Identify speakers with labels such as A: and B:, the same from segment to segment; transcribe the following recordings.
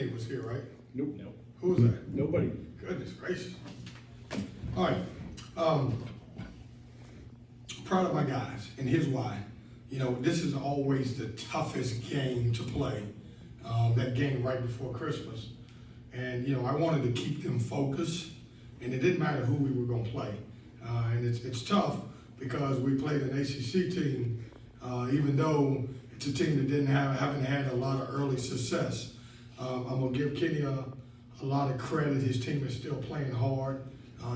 A: Kenny was here, right?
B: Nope. Nope.
A: Who was that?
B: Nobody.
A: Goodness gracious. All right. Proud of my guys, and here's why. You know, this is always the toughest game to play, that game right before Christmas. And, you know, I wanted to keep them focused, and it didn't matter who we were going to play. And it's tough because we played an ACC team, even though it's a team that haven't had a lot of early success. I'm going to give Kenny a lot of credit. His team is still playing hard,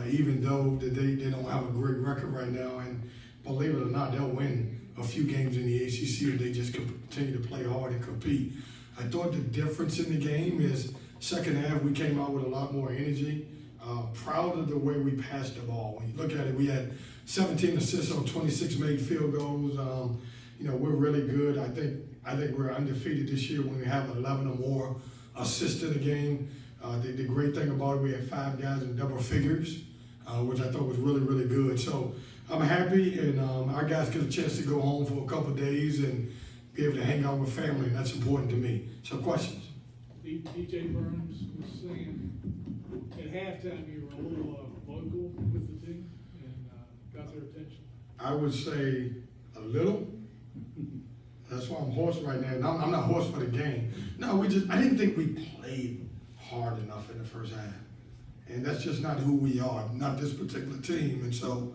A: even though they don't have a great record right now. And believe it or not, they'll win a few games in the ACC if they just continue to play hard and compete. I thought the difference in the game is second half we came out with a lot more energy. Proud of the way we passed the ball. When you look at it, we had 17 assists on 26 made field goals. You know, we're really good. I think we're undefeated this year when we have 11 or more assists in the game. The great thing about it, we had 5 guys in double figures, which I thought was really, really good. So I'm happy, and our guys get a chance to go home for a couple of days and be able to hang out with family, and that's important to me. So questions?
C: DJ Burns was saying at halftime you were a little vocal with the team and got their attention.
A: I would say a little. That's why I'm hoarse right now. No, I'm not hoarse for the game. No, I didn't think we played hard enough in the first half. And that's just not who we are, not this particular team. And so,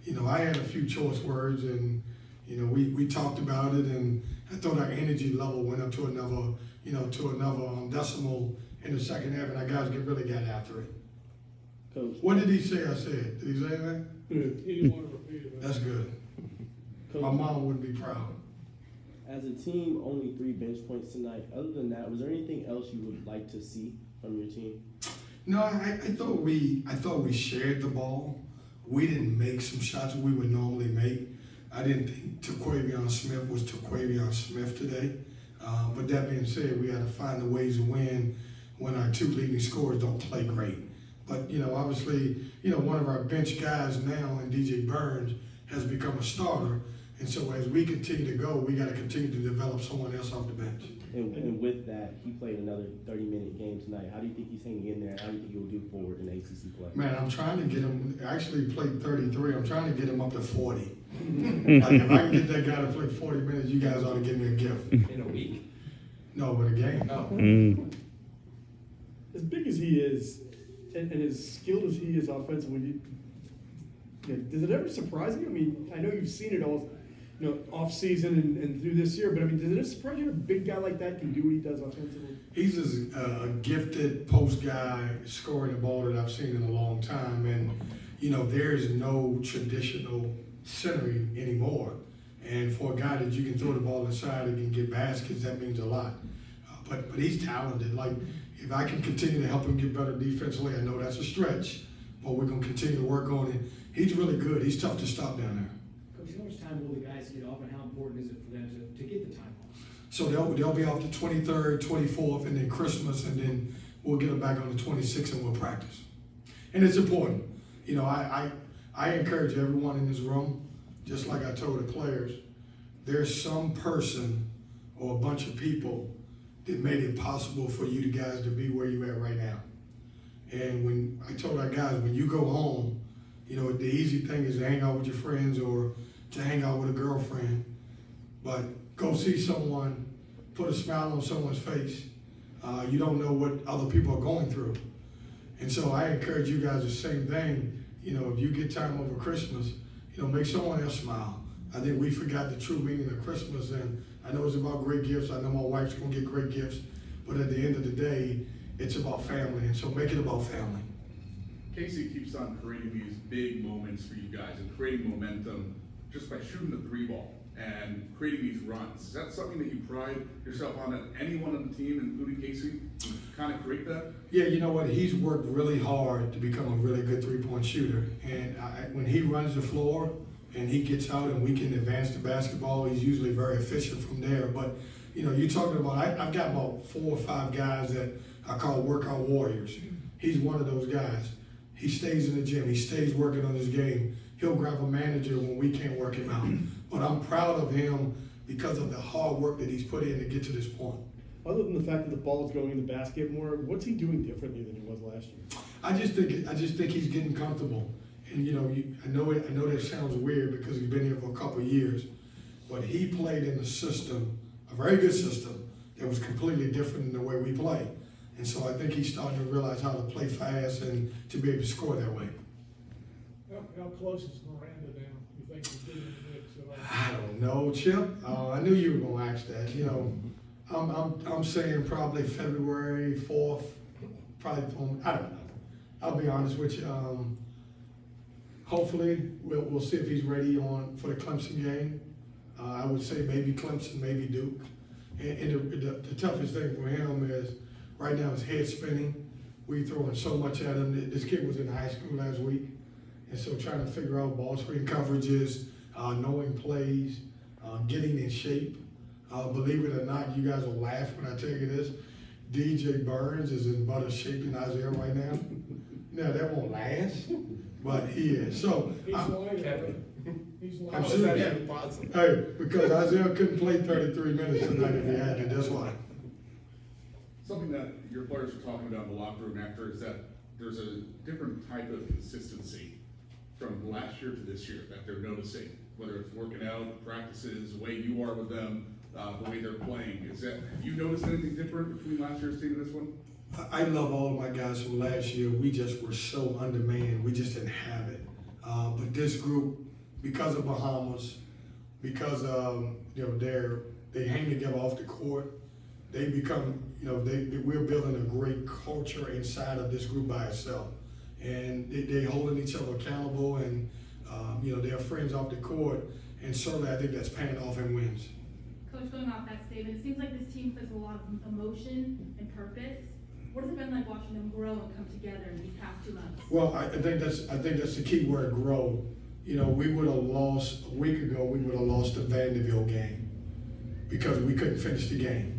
A: you know, I had a few choice words, and, you know, we talked about it, and I thought our energy level went up to another decimal in the second half, and our guys really got after it.
D: Coach,
A: What did he say I said? Did he say that?
C: He didn't want to repeat it.
A: That's good.
D: Coach,
A: My mom would be proud.
D: as a team, only 3 bench points tonight. Other than that, was there anything else you would like to see from your team?
A: No, I thought we shared the ball. We didn't make some shots we would normally make. I didn't think Taquavion Smith was Taquavion Smith today. But that being said, we got to find the ways to win when our 2 leading scorers don't play great. But, you know, obviously, you know, one of our bench guys now in DJ Burns has become a starter. And so as we continue to go, we got to continue to develop someone else off the bench.
D: And with that, he played another 30-minute game tonight. How do you think he's hanging in there? How do you think he'll do forward in ACC play?
A: Man, I'm trying to get him, actually he played 33, I'm trying to get him up to 40. Like, if I can get that guy to play 40 minutes, you guys ought to give me a gift.
B: In a week.
A: No, but a game.
B: Oh.
E: As big as he is, and as skilled as he is offensively, does it ever surprise you? I mean, I know you've seen it all, off season and through this year, but I mean, does it surprise you that a big guy like that can do what he does offensively?
A: He's a gifted post guy scoring the ball that I've seen in a long time. And, you know, there's no traditional centering anymore. And for a guy that you can throw the ball inside and can get baskets, that means a lot. But he's talented. Like, if I can continue to help him get better defensively, I know that's a stretch, but we're going to continue to work on it. He's really good. He's tough to stop down there.
F: Coach, how much time will the guys get off, and how important is it for them to get the time off?
A: So they'll be off the 23rd, 24th, and then Christmas, and then we'll get them back on the 26th and we'll practice. And it's important. You know, I encourage everyone in this room, just like I told the players, there's some person or a bunch of people that made it possible for you guys to be where you at right now. And when I told our guys, when you go home, you know, the easy thing is to hang out with your friends or to hang out with a girlfriend, but go see someone, put a smile on someone's face. You don't know what other people are going through. And so I encourage you guys the same thing. You know, if you get time over Christmas, you know, make someone else smile. I think we forgot the true meaning of Christmas, and I know it's about great gifts. I know my wife's gonna get great gifts, but at the end of the day, it's about family, and so make it about family.
G: Casey keeps on creating these big moments for you guys and creating momentum just by shooting the 3 ball and creating these runs. Is that something that you pride yourself on, that anyone on the team, including Casey, can kind of create that?
A: Yeah, you know what? He's worked really hard to become a really good 3-point shooter. And when he runs the floor and he gets out and we can advance the basketball, he's usually very efficient from there. But, you know, you're talking about, I've got about 4 or 5 guys that I call workout warriors. He's one of those guys. He stays in the gym. He stays working on his game. He'll grab a manager when we can't work him out. But I'm proud of him because of the hard work that he's put in to get to this point.
E: other than the fact that the ball is going in the basket more, what's he doing differently than he was last year?
A: I just think he's getting comfortable. And I know that sounds weird because he's been here for a couple of years, but he played in a system, a very good system, that was completely different than the way we play. And so I think he's starting to realize how to play fast and to be able to score that way.
C: How close is Miranda now? You think he's getting in the mix at all?
A: I don't know, Chip. I knew you were gonna ask that. I'm saying probably February 4th, probably. I don't know. I'll be honest with you. Hopefully, we'll see if he's ready for the Clemson game. I would say maybe Clemson, maybe Duke. And the toughest thing for him is right now his head spinning. We throwing so much at him. This kid was in high school last week, and so trying to figure out ball screen coverages, knowing plays, getting in shape. Believe it or not, you guys will laugh when I tell you this. DJ Burns is in better shape than Isaiah right now. Now that won't last, but he is. So
C: He's lighter. He's
A: I'm
C: lighter.
A: serious. Hey, because Isaiah couldn't play 33 minutes tonight if he had to. That's why.
G: Something that your players were talking about in the locker room after is that there's a different type of consistency from last year to this year that they're noticing, whether it's working out, practices, the way you are with them, the way they're playing. Have you noticed anything different between last year's team and this one?
A: I love all of my guys from last year. We just were so undermanned. We just didn't have it. But this group, because of Bahamas, because they hang together off the court, they become, we're building a great culture inside of this group by itself. And they holding each other accountable, and they're friends off the court, and certainly I think that's paying off in wins.
B: Coach, going off that statement, it seems like this team plays with a lot of emotion and purpose. What has it been like watching them grow and come together in these past 2 months?
A: Well, I think that's the key word, grow. We would have lost a week ago. We would have lost the Vanderbilt game because we couldn't finish the game.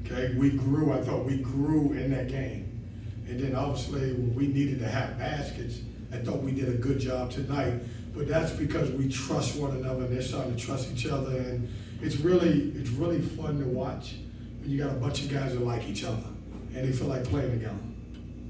A: Okay, we grew. I thought we grew in that game, and then obviously when we needed to have baskets, I thought we did a good job tonight. But that's because we trust one another, and they're starting to trust each other, and it's really fun to watch when you got a bunch of guys that like each other and they feel like playing together.